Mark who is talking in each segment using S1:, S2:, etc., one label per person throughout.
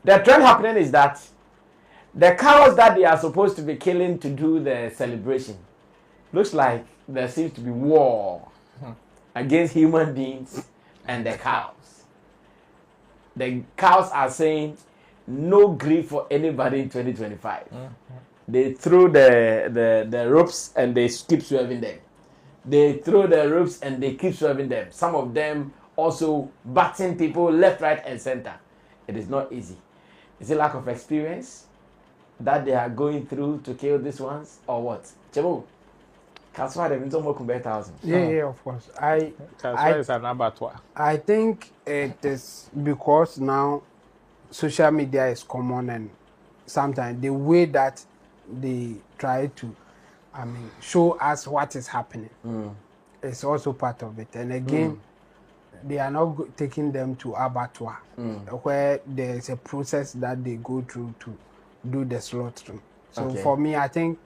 S1: The trend happening is that the cows that they are supposed to be killing to do the celebration, looks like there seems to be war against human beings and the cows. The cows are saying no grief for anybody in 2025. They throw the ropes and they keep swerving them. They throw the ropes and they keep swerving them. Some of them also batting people left, right, and center. It is not easy. Is it lack of experience that they are going through to kill these ones, or what? Chebo, Kaswa they've been so more than 1,000.
S2: Yeah, of course.
S3: Kaswa is an abattoir.
S2: I think it is because now social media is common, and sometimes the way that they try to, show us what is happening is also part of it. And again, they are not taking them to abattoir, where there is a process that they go through to do the slaughtering. So for me, I think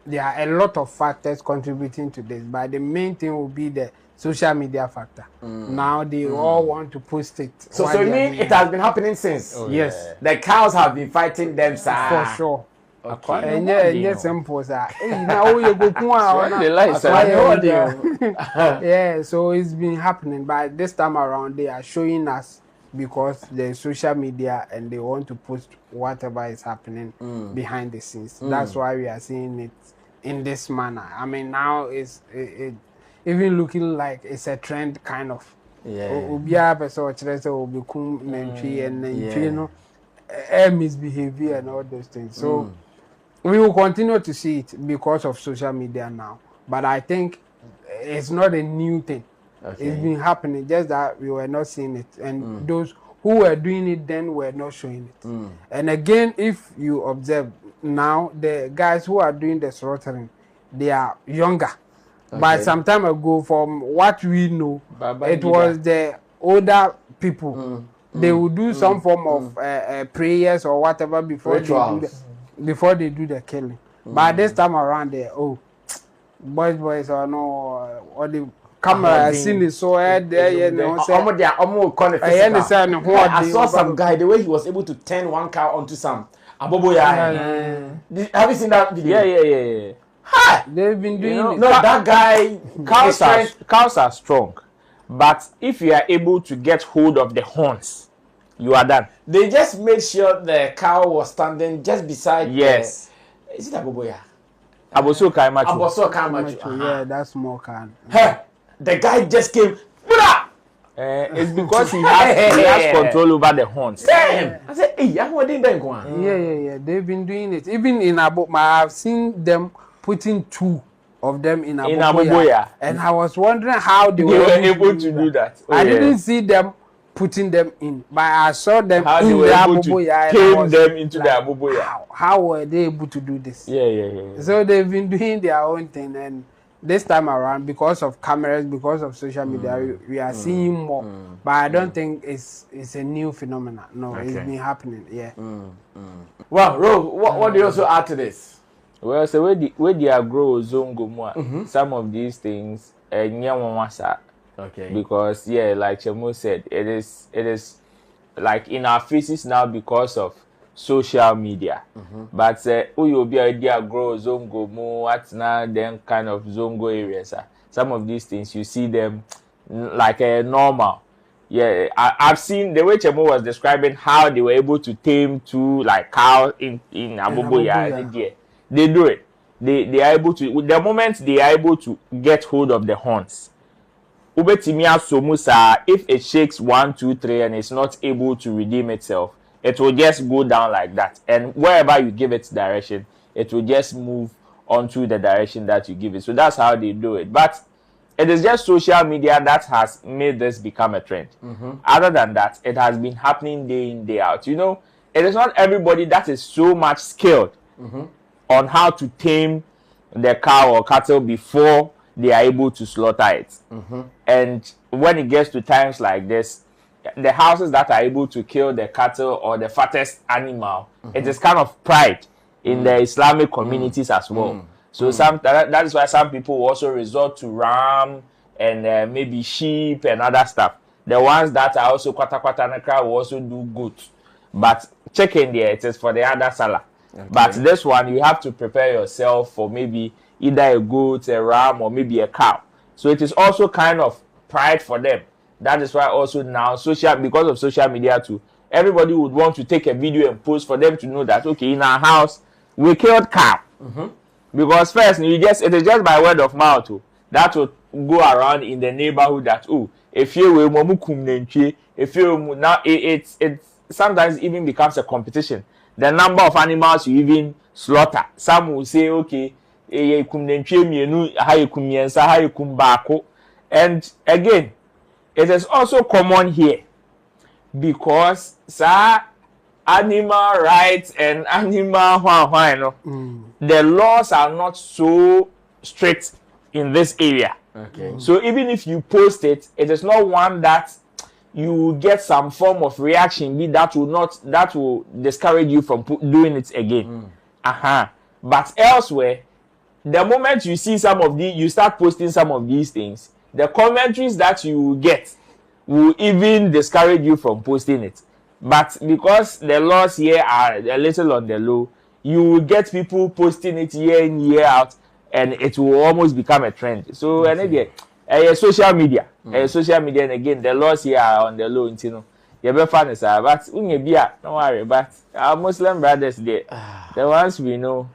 S2: there are a lot of factors contributing to this, but the main thing will be the social media factor. Now they all want to post it.
S1: So you mean it has been happening since?
S2: Yes.
S1: The cows have been fighting them, sir.
S2: For sure.
S1: Okay.
S2: And yes, simple, sir. Now you go yeah, so it's been happening, but this time around they are showing us because the social media and they want to post whatever is happening behind the scenes. That's why we are seeing it in this manner. I mean, now it's even looking like it's a trend kind of. Misbehavior and all those things. So we will continue to see it because of social media now. But I think it's not a new thing. Okay. It's been happening, just that we were not seeing it. And those who were doing it then were not showing it. And again, if you observe now, the guys who are doing the slaughtering, they are younger. Okay. But some time ago, from what we know, it was the older people. They will do some form of prayers or whatever before they do the killing. But this time around, they boys or no or the camera seen it so there.
S1: I saw some guy the way he was able to turn one cow onto some aboboya. Have you seen that video?
S3: Yeah.
S2: Hi! They've been doing it.
S1: No, that guy.
S3: Cows are strong. But if you are able to get hold of the horns, you are done.
S1: They just made sure the cow was standing just beside.
S3: Yes.
S1: Is it Aboboya?
S3: Aboso Kaimachu.
S2: Yeah, that's more can.
S1: Hey, the guy just came.
S3: It's because he has control over the horns.
S1: Damn! I said, hey, I'm
S2: Yeah. They've been doing it. Even in Aboboya, I've seen them putting 2 of them in Aboboya. And I was wondering how they were
S3: able to do that.
S2: I didn't see them putting them in, but I saw them
S3: how
S2: in
S3: they were
S2: the
S3: able
S2: Aboboya.
S3: To tame them into the Aboboya.
S2: How were they able to do this?
S3: Yeah.
S2: So they've been doing their own thing, and this time around, because of cameras, because of social media, we are seeing more. But I don't think it's a new phenomenon. No, it's been happening. Yeah.
S1: Well, Ro, what do you also add to this?
S3: Well, so where they grow zongo, some of these things, okay. Because like Chemo said, it is like in our faces now because of social media. But you'll be idea grow zongo more what's now then kind of zongo areas. Some of these things you see them like a normal. Yeah, I've seen the way Chemo was describing how they were able to tame 2 like cows in Aboboya. they do it. They are able to, the moment they are able to get hold of the horns. Ubetimia somusa, if it shakes 1, 2, 3 and it's not able to redeem itself, it will just go down like that. And wherever you give it direction, it will just move onto the direction that you give it. So that's how they do it. But it is just social media that has made this become a trend. Other than that, it has been happening day in, day out. You know, it is not everybody that is so much skilled on how to tame the cow or cattle before they are able to slaughter it. And when it gets to times like this, the houses that are able to kill the cattle or the fattest animal, it is kind of pride in the Islamic communities as well. So that is why some people also resort to ram and maybe sheep and other stuff. The ones that are also kwata nakra will also do goat. But chicken there, it is for the other salah. Okay. But this one, you have to prepare yourself for maybe either a goat, a ram, or maybe a cow. So it is also kind of pride for them. That is why also now because of social media too, everybody would want to take a video and post for them to know that, okay, in our house we killed cow. Because first it is just by word of mouth that will go around in the neighborhood that, oh, if you will now it sometimes even becomes a competition. The number of animals you even slaughter. Some will say, okay, and again, it is also common here because animal rights and animal the laws are not so strict in this area. Okay. So even if you post it, it is not one that you will get some form of reaction that will discourage you from doing it again. But elsewhere, the moment you see you start posting some of these things, the commentaries that you will get will even discourage you from posting it. But because the laws here are a little on the low, you will get people posting it year in, year out, and it will almost become a trend. So, and again, social media, and again, the laws here are on the low, you know. You be fun, but don't worry. But our Muslim brothers, the ones we know.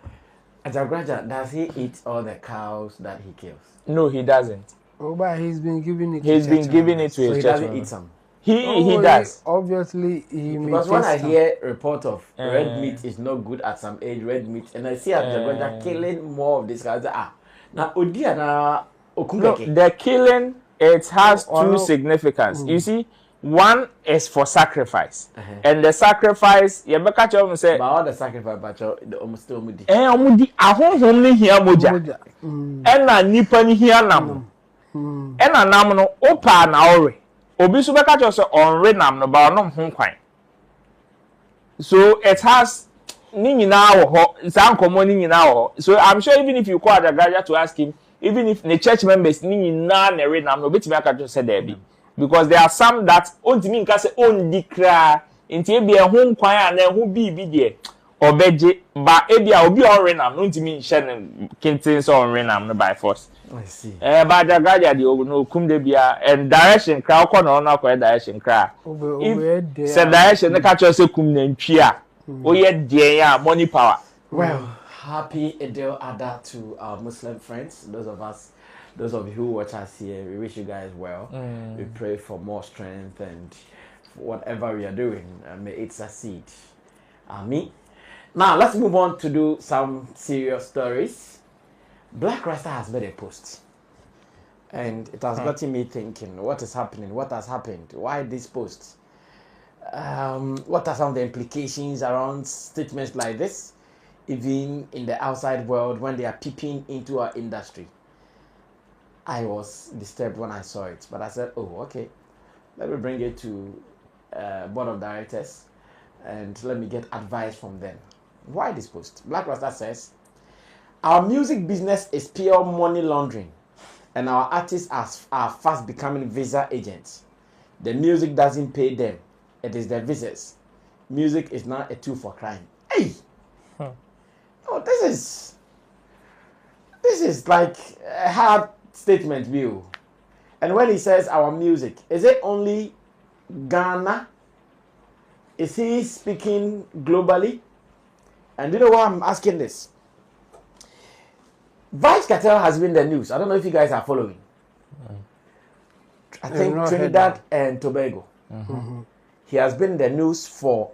S1: Ajagraja, does he eat all the cows that he kills?
S3: No, he doesn't.
S2: Oh, but he's been giving it.
S3: He's been giving it to his
S1: church. So he doesn't eat some.
S3: He does.
S2: Obviously,
S1: because when I hear report of red meat is not good at some age, red meat, and I see Ajagraja killing more of this guys. Now Odia na okumbeke.
S3: No, the killing it has two significance. You see, one is for sacrifice, and the sacrifice you be catch up say.
S1: But all the sacrifice, but the almost omudi.
S3: Omudi ahonhom ni hia moja. Na nipa ni hia nam. Na nam no opa na ore. Obi so be catch up say onre nam no ba onom ho kwan. So it has ni nyina wo ho, san komo ni nyina wo. So I'm sure even if you call Ajagraja to ask him, even if the church members ni nyina na re nam no betimi aka to say there be. Because there are some that ontimi nka say ondi kra nti e bia ho nkwan na ho bibi de obeje ba e bia obi onrenam no ontimi nhye ne kintin so onrenam no by force.
S1: I see.
S3: Ba Ajagraja de no kum de bia and direction kra ko na ono akwa direction kra. If say direction na ka cho say kum na ntwi a oye de ya money power.
S1: Well, happy Eid al-Adha to our Muslim friends, those of you who watch us here. We wish you guys well. We pray for more strength and whatever we are doing, may it succeed. Amen. Now let's move on to do some serious stories. Black Rasta has made a post, and it has gotten me thinking: what is happening? What has happened? Why this post? What are some of the implications around statements like this, even in the outside world when they are peeping into our industry? I was disturbed when I saw it, but I said, oh, okay, let me bring it to board of directors and let me get advice from them. Why this post? Black Rasta says, our music business is pure money laundering and our artists are fast becoming visa agents. The music doesn't pay them, it is the visas. Music is not a tool for crime. Hey! Oh, this is like a hard statement view. And when he says our music, is it only Ghana? Is he speaking globally? And you know why I'm asking this? Vice Cartel has been the news. I don't know if you guys are following. I think Trinidad and Tobago. He has been in the news for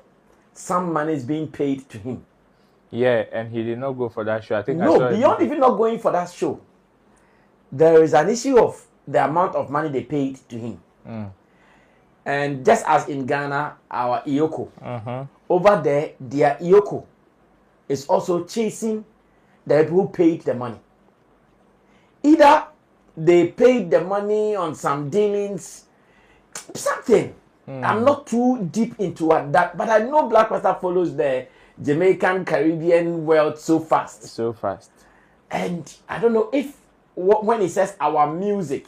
S1: some money is being paid to him.
S3: Yeah, and he did not go for that show. I think
S1: no, beyond even not going for that show, there is an issue of the amount of money they paid to him. And just as in Ghana, our Iyoko, over there, their Iyoko is also chasing the people who paid the money. Either they paid the money on some dealings, something. I'm not too deep into that, but I know Black Rasta follows the Jamaican Caribbean world so fast.
S3: So fast.
S1: And I don't know if when he says our music,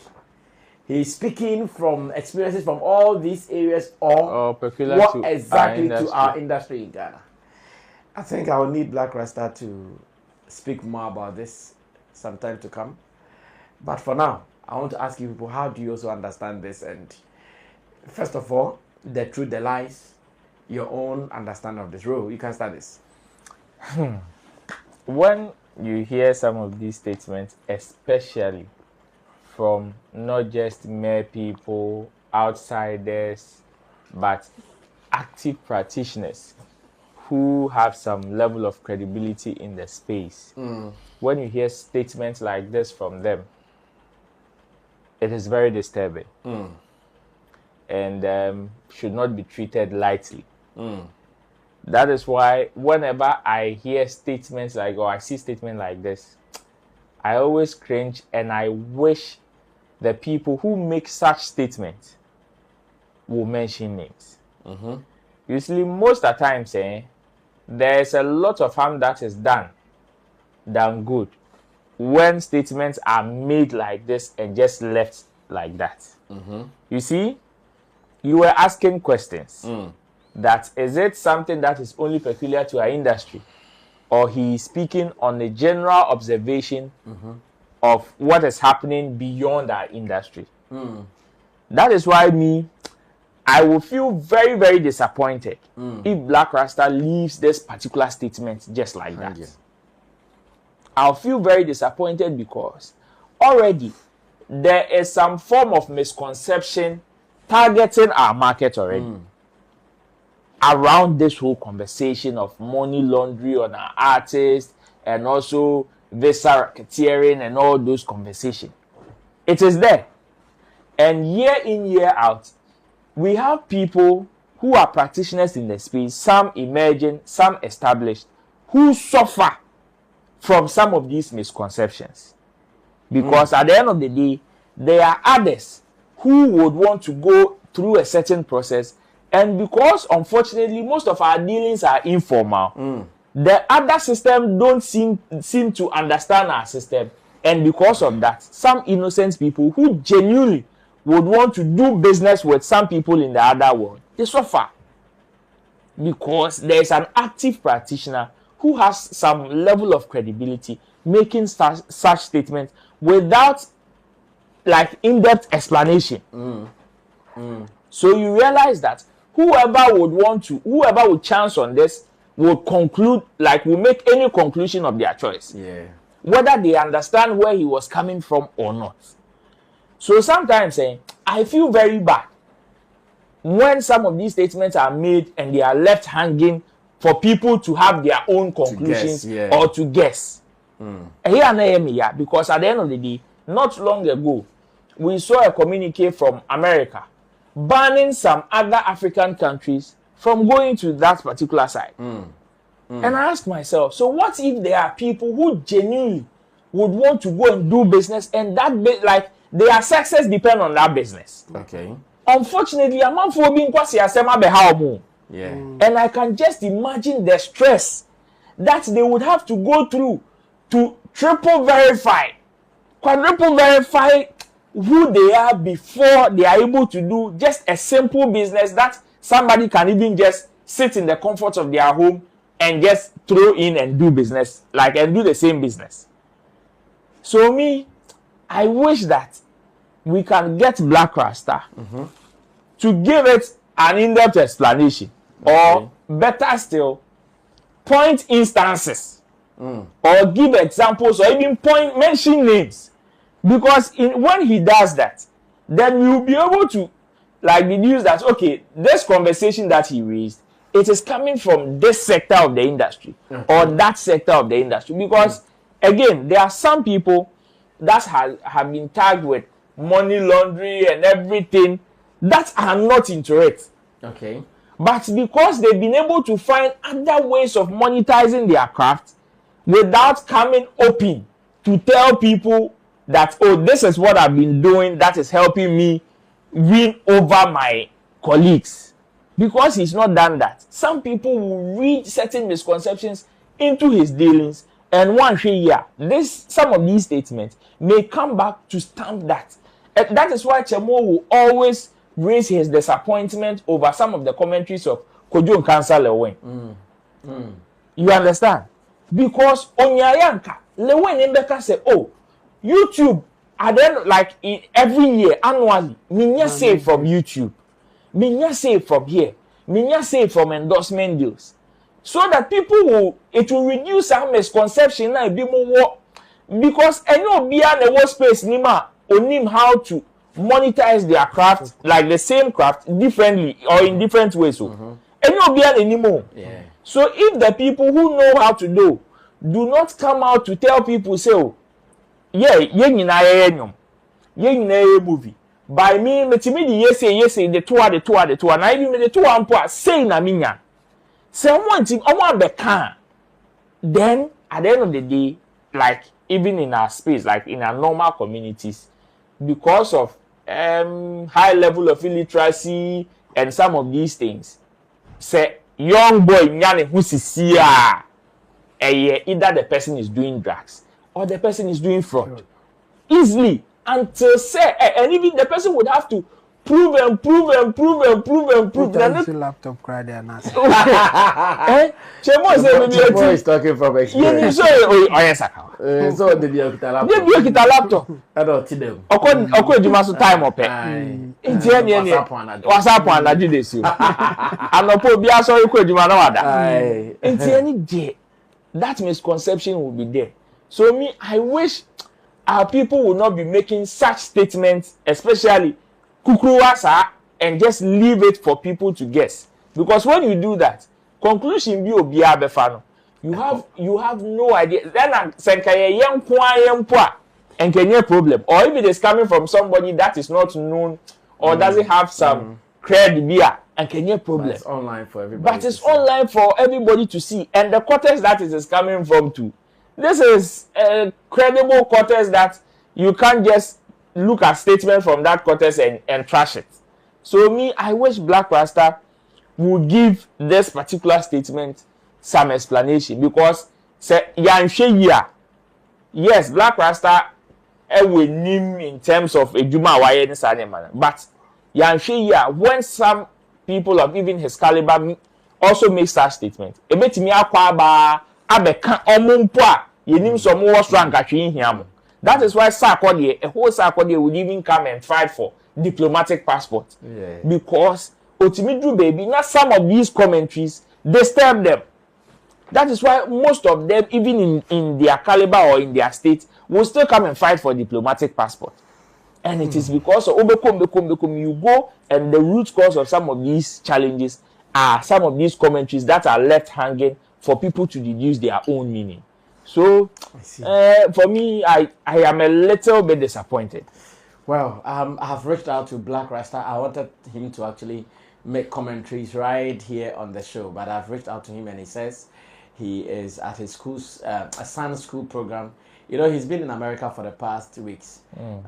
S1: he's speaking from experiences from all these areas or
S3: peculiar
S1: what
S3: to
S1: exactly to our industry in Ghana. I think I will need Black Rasta to speak more about this sometime to come. But for now, I want to ask you people, how do you also understand this? And first of all, the truth, the lies, your own understanding of this role. You can start this.
S3: When you hear some of these statements, especially from not just mere people, outsiders, but active practitioners who have some level of credibility in the space, when you hear statements like this from them, it is very disturbing and should not be treated lightly. That is why whenever I hear statements like, or I see statements like this, I always cringe and I wish the people who make such statements will mention names. Usually, most of the times, there's a lot of harm that is done than good when statements are made like this and just left like that. You see, you were asking questions. That is it something that is only peculiar to our industry, or he is speaking on a general observation of what is happening beyond our industry. That is why I will feel very, very disappointed if Black Rasta leaves this particular statement just like that. I'll feel very disappointed because already there is some form of misconception targeting our market already. Around this whole conversation of money laundering on our artists and also visa racketeering and all those conversations. It is there. And year in, year out, we have people who are practitioners in the space, some emerging, some established, who suffer from some of these misconceptions. Because at the end of the day, there are others who would want to go through a certain process. And because, unfortunately, most of our dealings are informal, the other system don't seem to understand our system. And because of that, some innocent people who genuinely would want to do business with some people in the other world, they suffer. Because there is an active practitioner who has some level of credibility making such statements without in-depth explanation. So you realize that whoever would chance on this would conclude, will make any conclusion of their choice. Whether they understand where he was coming from or not. So sometimes I feel very bad when some of these statements are made and they are left hanging for people to have their own conclusions or to guess. Because at the end of the day, not long ago, we saw a communique from America banning some other African countries from going to that particular side. And I asked myself, so what if there are people who genuinely would want to go and do business and that their success depend on that business? Unfortunately, I'm not for being and I can just imagine the stress that they would have to go through to triple verify, quadruple verify who they are before they are able to do just a simple business that somebody can even just sit in the comfort of their home and just throw in and do business, and do the same business. So I wish that we can get Black Rasta to give it an in-depth explanation, or better still, point instances or give examples or even mention names. Because when he does that, then you'll be able to like deduce that, okay, this conversation that he raised, it is coming from this sector of the industry or that sector of the industry. Because again, there are some people that have been tagged with money laundering and everything that are not into it.
S1: Okay.
S3: But because they've been able to find other ways of monetizing their craft without coming open to tell people that, oh, this is what I've been doing that is helping me win over my colleagues. Because he's not done that, some people will read certain misconceptions into his dealings, and one year, some of these statements may come back to stamp that. And that is why Chemo will always raise his disappointment over some of the commentaries of Kojo and Kansa Lewen. You understand? Because Onyayanka, Lewen Mbeka say, oh, YouTube, and then like every year, annually, Minya save from YouTube. Minya save from here. Minya save from endorsement deals. So that it will reduce our misconception and be more. Because any of the workspace nima onim how to monetize their craft, like the same craft, differently or in different ways. So, any of the anymore.
S1: Yeah.
S3: So if the people who know how to do not come out to tell people, say, oh, yeah, movie. By me, metimidi yes, the two, and I even the two ampo say na minya. Someone thing, then at the end of the day, like even in our space, like in our normal communities, because of high level of illiteracy and some of these things, say young boy nyane who see either the person is doing drugs or the person is doing fraud easily until say and even the person would have to prove.
S2: Then laptop cry there now.
S1: Chemo is talking from experience. So the
S3: kita laptop.
S1: I don't see them.
S3: Oko eduma so time ope. Nti ene WhatsApp anaju dey see. Anopo bia so eko eduma na wada. Nti ene dey. That misconception will be there. So me, I wish our people will not be making such statements, especially kukuruwasa, and just leave it for people to guess. Because when you do that, conclusion be obia befano. You have no idea. Then senkaye yempoa and kenye problem. Or if it is coming from somebody that is not known or doesn't have some cred and kenye problem.
S1: But it's online for everybody.
S3: But it's online for everybody to see. And the quarters that it is coming from too. This is a credible quarters that you can't just look at statement from that quarters and trash it. So me, I wish Black Rasta would give this particular statement some explanation, because say yes, Black Rasta will name in terms of ejuma waye ni sanema, but when some people of even his caliber also make such statement, ebetimi akwa ba abeka omumpo a yenim so mo strong atwe hiam. That is why Sarkodie, a whole Sarkodie would even come and fight for diplomatic passport.
S1: Yeah.
S3: Because Otimidru baby, not some of these commentaries disturb them. That is why most of them, even in their caliber or in their state, will still come and fight for diplomatic passport. And it is because of Obekom, you go, and the root cause of some of these challenges are some of these commentaries that are left hanging for people to deduce their own meaning. So, for me, I am a little bit disappointed.
S1: Well, I have reached out to Black Rasta. I wanted him to actually make commentaries right here on the show, but I've reached out to him and he says he is at his school's a son's school program. You know, he's been in America for the past 2 weeks.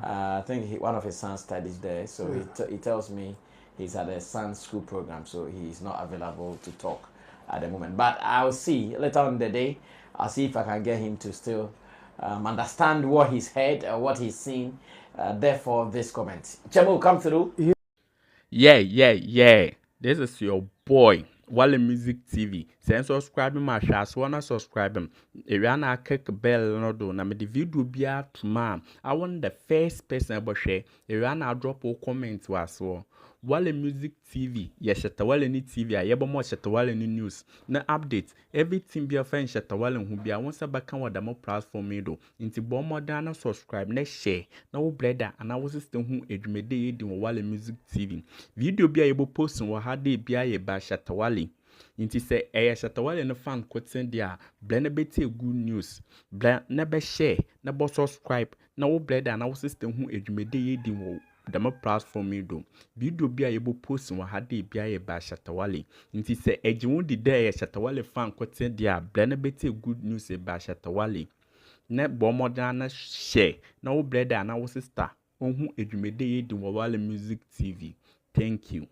S1: I think one of his sons studies there, so he tells me he's at a son's school program, so he's not available to talk at the moment. But I'll see later on in the day. I'll see if I can get him to still understand what he's heard or what he's seen. Therefore, this comment. Chemo, come through.
S4: Yeah. This is your boy, Wale Music TV. Send subscribe my show. Wanna subscribe him. If you wanna click bell no do. Na me the video be out tomorrow. I want the first person to share. If you wanna drop a comment was so. Wale Music TV, ye Shatta Wale ni TV, a yebo mo Shatta Wale ni news. Na update, everything be a fan Shatta Wale who be a once a back on the more platform do. Inti bo mo dana subscribe, ne share, na wo brother, and I was system who edumede di Wale Music TV. Video be able post wa hade be a ba Shatta Wale. Inti se Shatta Wale no fan koten dia, blend beti good news, blend never share, never subscribe, na wo brother, and I was system who edumede di wo. Dama platform do video bi a yebo post wa hade bi a ba Shatta Wale nti se ejiwon di there Shatta Wale fan kote dia blend beti good news ba Shatta Wale na bo modern na share na wo brother na wo sister ohun edwumede di Wale Music TV. Thank you.